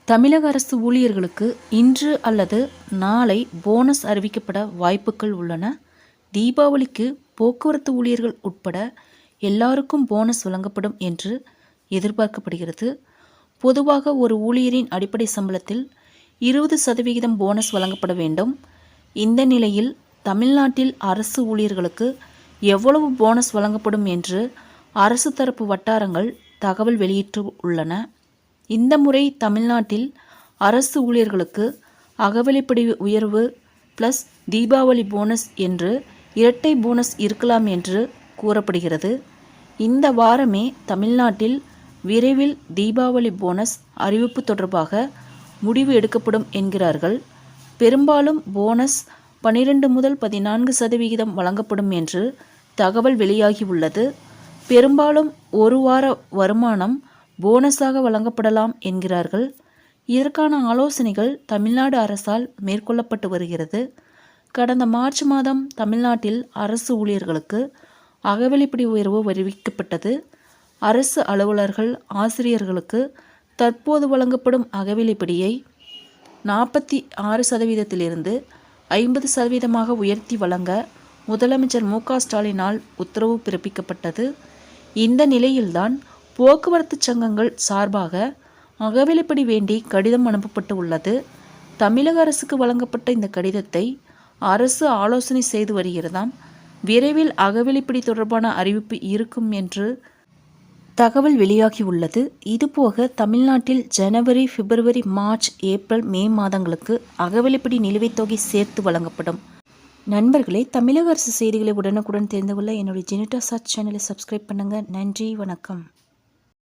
தமிழக அரசு ஊழியர்களுக்கு இன்று அல்லது நாளை போனஸ் அறிவிக்கப்பட வாய்ப்புகள் உள்ளன. தீபாவளிக்கு போக்குவரத்து ஊழியர்கள் உட்பட எல்லாருக்கும் போனஸ் வழங்கப்படும் என்று எதிர்பார்க்கப்படுகிறது. பொதுவாக ஒரு ஊழியரின் அடிப்படை சம்பளத்தில் 20% போனஸ் வழங்கப்பட வேண்டும். இந்த நிலையில் தமிழ்நாட்டில் அரசு ஊழியர்களுக்கு எவ்வளவு போனஸ் வழங்கப்படும் என்று அரசு தரப்பு வட்டாரங்கள் தகவல் வெளியிட்டு உள்ளன. இந்த முறை தமிழ்நாட்டில் அரசு ஊழியர்களுக்கு அகவிலைப்படி உயர்வு பிளஸ் தீபாவளி போனஸ் என்று இரட்டை போனஸ் இருக்கலாம் என்று கூறப்படுகிறது. இந்த வாரமே தமிழ்நாட்டில் விரைவில் தீபாவளி போனஸ் அறிவிப்பு தொடர்பாக முடிவு எடுக்கப்படும் என்கிறார்கள். பெரும்பாலும் போனஸ் 12 முதல் 14% வழங்கப்படும் என்று தகவல் வெளியாகியுள்ளது. பெரும்பாலும் ஒரு வார வருமானம் போனஸாக வழங்கப்படலாம் என்கிறார்கள். இதற்கான ஆலோசனைகள் தமிழ்நாடு அரசால் மேற்கொள்ளப்பட்டு வருகிறது. கடந்த மார்ச் மாதம் தமிழ்நாட்டில் அரசு ஊழியர்களுக்கு அகவிலைப்படி உயர்வு அறிவிக்கப்பட்டது. அரசு அலுவலர்கள், ஆசிரியர்களுக்கு தற்போது வழங்கப்படும் அகவிலைப்படியை 46%லிருந்து 50% உயர்த்தி வழங்க முதலமைச்சர் மு.க. ஸ்டாலினால் உத்தரவு பிறப்பிக்கப்பட்டது. இந்த நிலையில்தான் போக்குவரத்து சங்கங்கள் சார்பாக அகவிலைப்படி வேண்டி கடிதம் அனுப்பப்பட்டு உள்ளது. தமிழக அரசுக்கு வழங்கப்பட்ட இந்த கடிதத்தை அரசு ஆலோசனை செய்து வருகிறதாம். விரைவில் அகவிலைப்படி தொடர்பான அறிவிப்பு இருக்கும் என்று தகவல் வெளியாகியுள்ளது. இதுபோக தமிழ்நாட்டில் ஜனவரி, பிப்ரவரி, மார்ச், ஏப்ரல், மே மாதங்களுக்கு அகவிலைப்படி நிலுவைத் தொகை சேர்த்து வழங்கப்படும். நண்பர்களே, தமிழக அரசு செய்திகளை உடனுக்குடன் தெரிந்து கொள்ள என்னுடைய ஜெனிட்டா சர்ச் சேனலை சப்ஸ்கிரைப் பண்ணுங்கள். நன்றி, வணக்கம்.